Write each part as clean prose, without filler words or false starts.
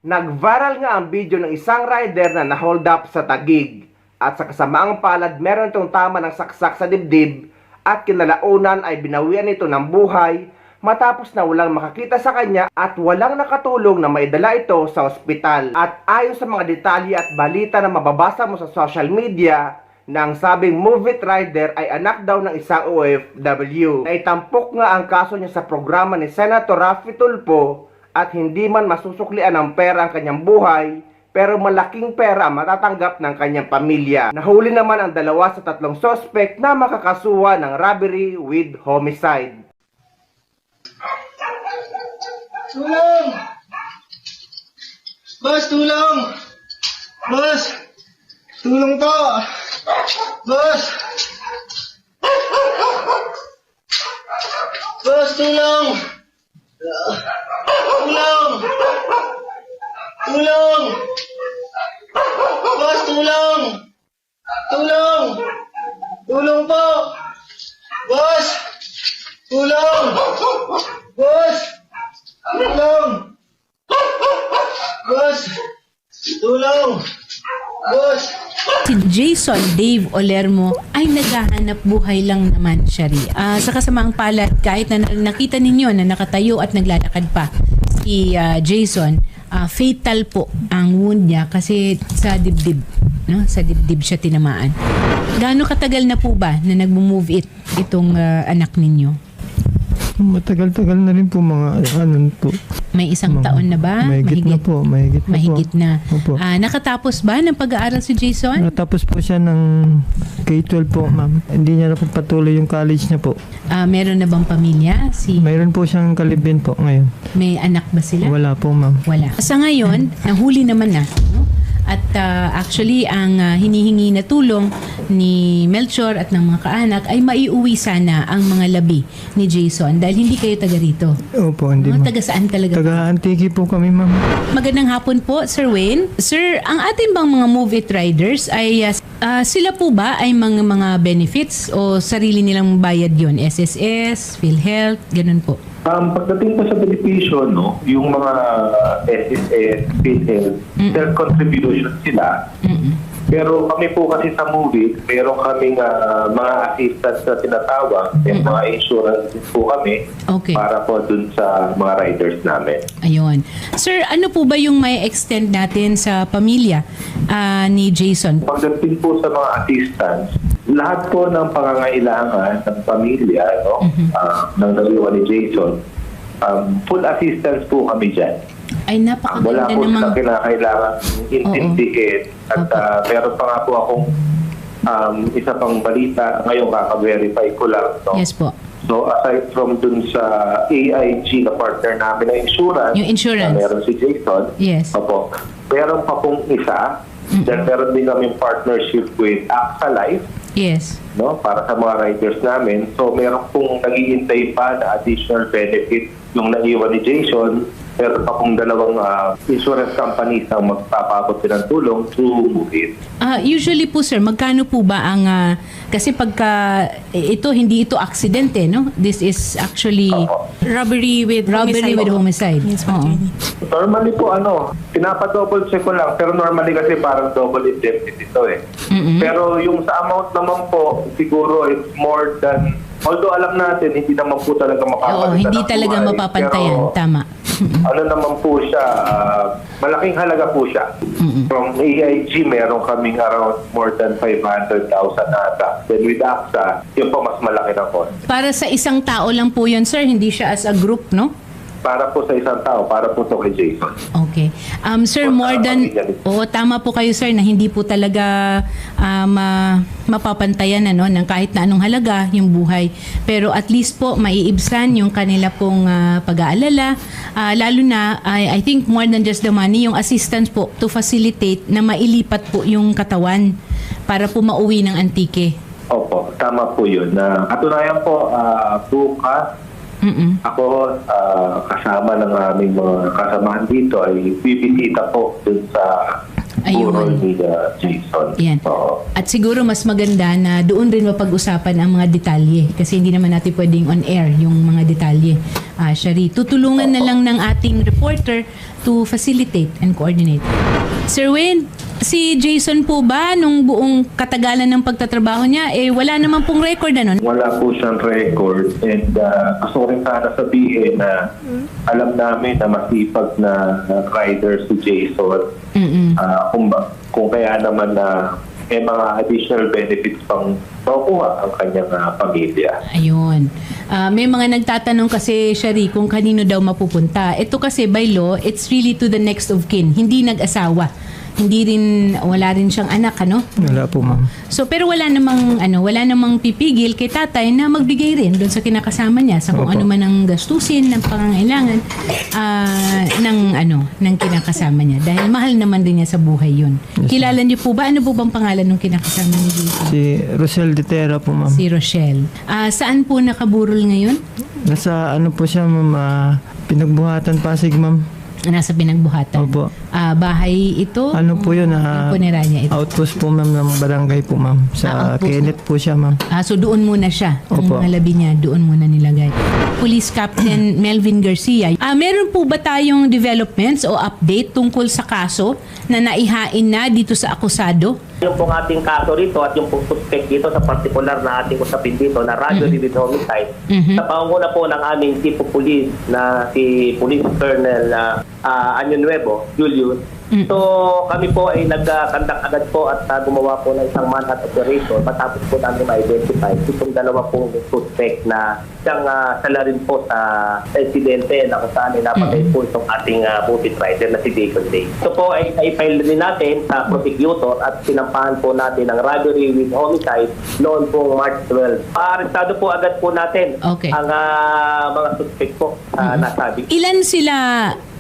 Nag-viral nga ang video ng isang rider na na-hold up sa Taguig. At sa kasamaang palad, meron itong tama ng saksak sa dibdib at kinalaunan ay binawian ito ng buhay matapos na walang makakita sa kanya at walang nakatulong na maidala ito sa ospital. At ayon sa mga detalye at balita na mababasa mo sa social media, na ang sabing move it rider ay anak daw ng isang OFW. Naitampok nga ang kaso niya sa programa ni Senator Raffy Tulfo at hindi man masusuklian ng pera ang kanyang buhay, pero malaking pera ang matatanggap ng kanyang pamilya. Nahuli naman ang 2 sa 3 suspect na makakasuwa ng robbery with homicide. Tulong! Boss, tulong! Boss! Tulong po! Boss! Boss, tulong! Tulong! Tulong! Boss, tulong! Tulong! Tulong po! Boss! Tulong! Boss! Tulong! Boss! Tulong! Boss! Si Jason Dave Olermo ay naghahanap buhay lang naman siya rin. Sa kasamaang palad, kahit na nakita ninyo na nakatayo at naglalakad pa si Jason, fatal po ang wound niya kasi sa dibdib. No? Sa dibdib siya tinamaan. Gaano katagal na po ba na nag-move itong anak ninyo? Matagal-tagal na rin po mga po. May isang taon na ba? Mahigit na po. Mahigit na. Opo. Nakatapos ba ng pag-aaral si Jason? Natapos po siya ng K-12 po, ma'am. Hindi niya na po patuloy yung college niya po. Meron na bang pamilya? Mayroon po siyang kalibin po ngayon. May anak ba sila? Wala po, ma'am. Wala. Sa ngayon, nahuli naman na. No? At actually, ang hinihingi na tulong ni Melchor at ng mga kaanak ay maiuwi sana ang mga labi ni Jason dahil hindi kayo taga rito. Opo, hindi, ma'am. Taga saan talaga? Taga Antique po kami, ma'am. Magandang hapon po, Sir Wayne. Sir, ang ating bang mga Move It Riders ay sila po ba ay mga benefits o sarili nilang bayad yon? SSS, PhilHealth, ganun po? Pagdating po sa benepisyo, no, yung mga SSS, PhilHealth, self-contribution sila. Pero kami po kasi sa movie, meron kaming mga assistants na tinatawag, mga insurance din po kami para po dun sa mga riders namin. Ayun. Sir, ano po ba yung may extend natin sa pamilya ni Jason? Pagdating po sa mga assistants, lahat po ng pangangailangan ng pamilya, no, ng naliwa ni Jason, full assistance po kami dyan. Ay, napakaganda wala po namang... silang kinakailangan intindihin. At meron pa nga po akong isa pang balita. Ngayon kaka-verify ko lang. No? Yes po. So aside from dun sa AIG na partner namin na insurance, yung insurance, na meron si Jason. Yes. Opo. Meron pa pong isa. Then meron din kami partnership with AXA Life. Yes. No, para sa mga riders namin. So meron pong naghihintay pa na additional benefit yung naiwan ni Jason. Meron pa pong 2 insurance companies na magpapabot ng tulong to move it. Usually po sir, magkano po ba ang kasi pagka hindi ito aksidente, no? This is actually Robbery with homicide. Yes, Oo. Normally po pinapa-double check ko lang, pero normally kasi parang double indemnity ito eh. Pero yung sa amount naman po, siguro it's more than, although alam natin hindi naman po talaga mapapalitan. Oo, hindi talaga buhay, mapapantayan, pero, tama. ano naman po siya, malaking halaga po siya. From AIG, meron kaming around more than 500,000 ata. Then with AXA, yun po mas malaki na po. Para sa isang tao lang po yun, sir, hindi siya as a group, no? Para po sa isang tao, para po to kay Jason. Okay. Sir, more than... tama po kayo, sir, na hindi po talaga mapapantayan ng kahit na anong halaga yung buhay. Pero at least po, maiibsan yung kanila pong pag-aalala. Lalo na, I think more than just the money, yung assistance po to facilitate na mailipat po yung katawan para po mauwi ng Antique. Opo, tama po yun. Katunayan po, bukas, ako, kasama ng aming mga kasamahan dito ay bibisita po dun sa Ayun. burol ni Jason. Yan. Oo. At siguro mas maganda na doon rin mapag-usapan ang mga detalye kasi hindi naman natin pwedeng on air yung mga detalye. Shari, tutulungan na lang ng ating reporter to facilitate and coordinate. Sir Wayne, si Jason po ba nung buong katagalan ng pagtatrabaho niya, wala naman pong record ano? Wala po siyang record and gusto ko rin sana sabihin na alam namin na masipag na rider si Jason. Kung kaya naman na may mga additional benefits pang makukuha ang kanyang pamilya. Ayun. May mga nagtatanong kasi, Shari, kung kanino daw mapupunta. Ito kasi by law, it's really to the next of kin. Hindi nag-asawa. Wala rin siyang anak, ano? Wala po, ma'am. So, pero wala namang pipigil kay tatay na magbigay rin doon sa kinakasama niya sa kung Opo. ano man ang gastusin, ng pangangailangan ng kinakasama niya. Dahil mahal naman din niya sa buhay yun. Kilala niyo po ba? Ano po bang pangalan ng kinakasama ni Jason? Si Rosel de Terra po, ma'am. Si Rochelle. Saan po nakaburol ngayon? Nasa ano po siya, ma'am, pinagbuhatan Pasig, ma'am. Nasa pinagbuhatan. Opo. Bahay ito? Ano po yun? Yung puneranya ito. Outpost po, ma'am, ng barangay po, ma'am. Sa Outpost Kenneth po siya, ma'am. So doon muna siya. Ang Opo. mga labi niya, doon muna nilagay. Police Captain Melvin Garcia. Meron po ba tayong developments o update tungkol sa kaso na naihain na dito sa akusado? Yung pong ating kaso rito at yung pong suspect dito sa particular na ating usapin dito na radio-related homicide, sa pangunguna po ng aming Chief of Police na si Police Colonel Anyo Nuevo, Julius. So kami po ay nag-conduct agad po at gumawa po ng isang manhunt operation matapos po namin ma-identify itong dalawa pong suspect na siyang sala rin po sa insidente na kung saan napatay po itong ating butit rider na si Jason Day. Ito po ay i-file rin natin sa prosecutor at sinampahan po natin ng robbery with homicide noon pong March 12. Arestado po agad po natin Okay. ang mga suspect po nasabi. Ilan sila,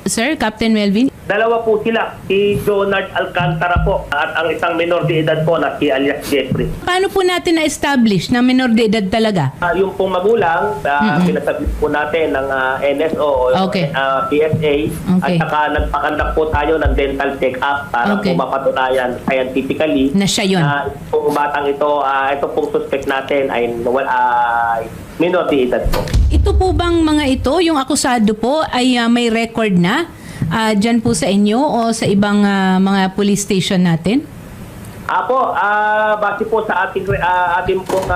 Sir, Captain Melvin? Dalawa po sila, si Jonard Alcantara po at ang isang minor de edad po na si alias Jeffrey. Paano po natin na-establish na minor de edad talaga? Yung pong magulang, pinasabit po natin ng NSO o Okay. PSA at Okay. saka nagpakandak po tayo ng dental check-up para Okay. po mapatunayan scientifically Na siya yun. itong batang ito pong suspect natin ay minor de edad po. Ito po bang mga ito, yung akusado po, ay may record na dyan po sa inyo o sa ibang mga police station natin? Base po sa ating pong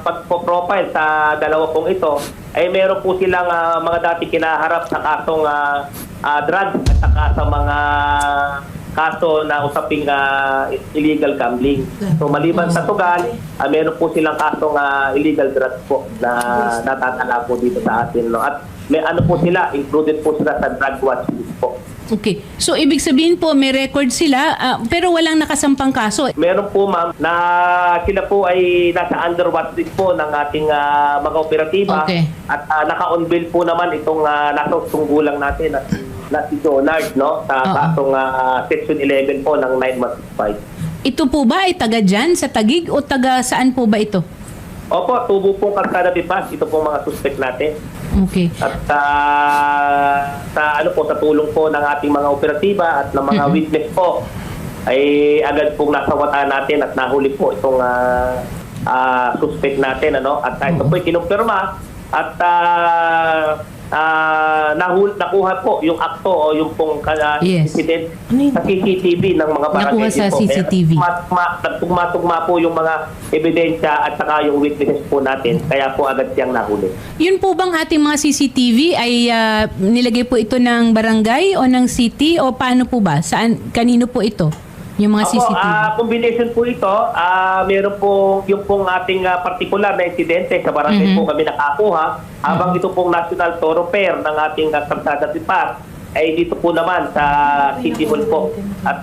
pagpo-profile sa dalawa pong ito, ay meron po silang mga dati kinaharap sa kasong drugs at saka sa mga kaso na usaping illegal gambling. So maliban sa tugal, meron po silang kasong illegal drugs po na natatala po dito sa atin. No? At may ano po sila, included po sila sa drug watch list po. Okay. So, ibig sabihin po, may record sila, pero walang nakasampang kaso. Meron po ma'am na sila po ay nasa under watch list po ng ating mga operatiba. Okay. At naka-on bail po naman itong nasa tunggulang natin na si Jonard, no? Sa kasong Section 11 po ng 9165. Ito po ba ay taga dyan, sa Taguig, o taga saan po ba ito? Opo, tubo po Calzada Bipas. Ito po mga suspect natin. Okay. At sa tulong po ng ating mga operatiba at ng mga witness po ay agad pong nasawatan natin at nahuli po itong suspect natin at ito po ay kinumpirma at nakuha po yung akto o yung pong Yes. incident sa CCTV ng mga barangay. Nakuha sa po. CCTV. Nagtugma-tugma po yung mga ebidensya at saka yung witnesses po natin. Kaya po agad siyang nahuli. Yun po bang ating mga CCTV ay nilagay po ito ng barangay o ng city o paano po ba? Kanino po ito? Yung mga CCTV? Combination po ito. Meron po yung pong ating particular na insidente sa barangay po kami nakakuha. Habang ito pong national thoroughfare ng ating Calzada Bipas ay dito po naman sa City Hall po. At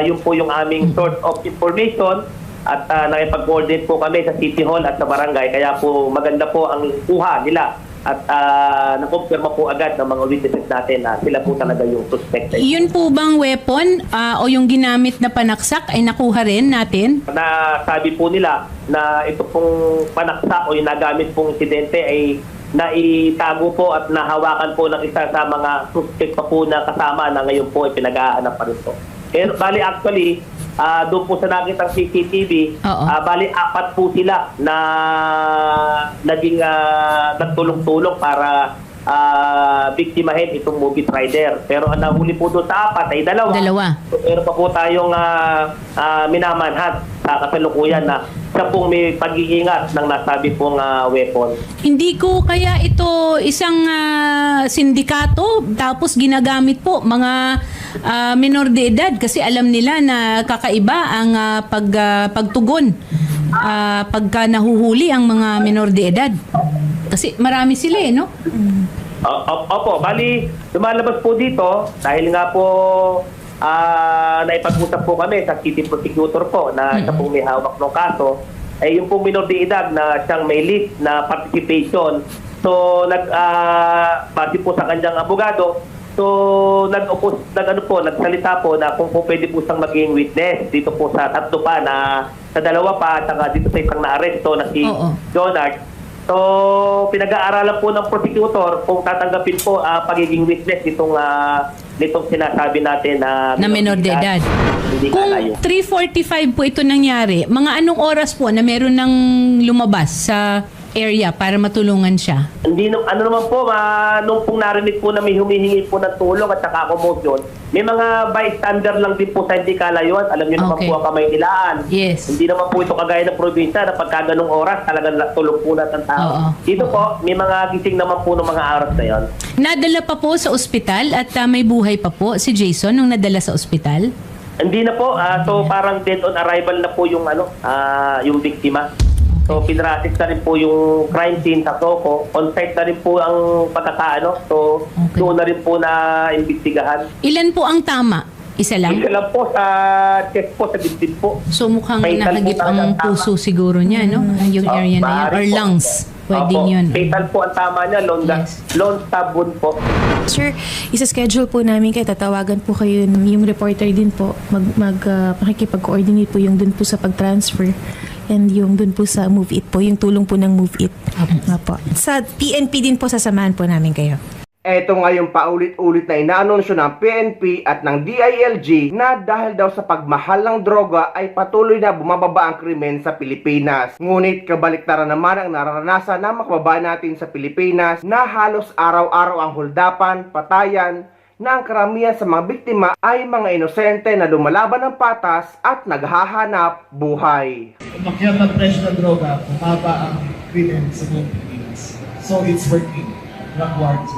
yun po yung aming source of information at nakipag-coordinate po kami sa City Hall at sa barangay. Kaya po maganda po ang kuha nila. At nakumpirma po agad ng mga witnesses natin na sila po talaga yung suspect. Yun po bang weapon o yung ginamit na panaksak ay nakuha rin natin? Na sabi po nila na ito pong panaksak o yung nagamit pong insidente ay naitago po at nahawakan po ng isa sa mga suspect pa po na kasama na ngayon po ay pinag-aanap pa rin po. Pero bali actually, doon po sa nakitang CCTV, Oo. bali 4 po sila na naging nagtulong-tulong para biktimahin itong movie rider. Pero ang nahuli po doon sa 4 ay dalawa. So, meron pa po tayong minamanhat sa kasalukuyan na siya pong may pag-iingat ng nasabi pong weapon. Hindi ko kaya ito isang sindikato tapos ginagamit po mga minor de edad kasi alam nila na kakaiba ang pagtugon pagka nahuhuli ang mga minor de edad. Kasi marami sila no? Opo, bali lumalabas po dito dahil nga po naipag-usap po kami sa city prosecutor po na siya pong may hawak ng kaso, ay yung pong minor de edad na siyang may list na participation. So base po sa kanyang abogado, so nagsalita po na kung pwede po siyang maging witness dito po sa 3 pa na sa 2 pa at saka dito sa isang naaresto na si Jonard. So, pinag-aaralan po ng prosecutor kung tatanggapin po pagiging witness nitong sinasabi natin na minor de edad. Hindi Kung kalayo. 3:45 po ito nangyari, mga anong oras po na meron ng lumabas sa area para matulungan siya? Hindi naman po, nung pong narinig po na may humihingi po ng tulong at saka commotion, may mga bystander lang din po sa hindi kalayuan. Alam niyo naman Okay. po ang Kamaynilaan. Yes. Hindi naman po ito kagaya ng probinsya na pagka ganung oras talagang tulog po lahat ng tao. Oo. Dito po, may mga gising naman po ng mga oras na yon. Nadala pa po sa ospital at may buhay pa po si Jason nung nadala sa ospital? Hindi na po, so parang dead on arrival na po yung yung biktima. So pinrasis na rin po yung crime scene sa Soco. On-site na rin po ang pagkakaano. So Okay. doon na rin po na imbestigahan. Ilan po ang tama? Isa lang? Isa lang po sa chest po, sa dibdib po. So mukhang Fatal po nakagip ang talagang tama. puso siguro niya, no? Yung area na yan. Maaari Or po. lungs. Pwedeng Opo, yun. fatal po ang tama niya, Yes. lone stab wound po. Sir, isa-schedule po namin kayo, tatawagan po kayo yung reporter din po, makikipag-coordinate po yung dun po sa pag-transfer and yung dun po sa Move It po, yung tulong po ng Move It. Apo. Sa PNP din po, sasamahan po namin kayo. Ito nga yung paulit-ulit na inaanunsyo ng PNP at ng DILG na dahil daw sa pagmahal ng droga ay patuloy na bumababa ang krimen sa Pilipinas. Ngunit kabaliktaran naman ang nararanasan ng mga kababayan natin sa Pilipinas na halos araw-araw ang huldapan, patayan, na ang karamihan sa mga biktima ay mga inosente na lumalaban ng patas at naghahanap buhay. Umakyat ang presyo ng droga, bumaba ang krimen sa buong Pilipinas. So it's working. Rock war 2.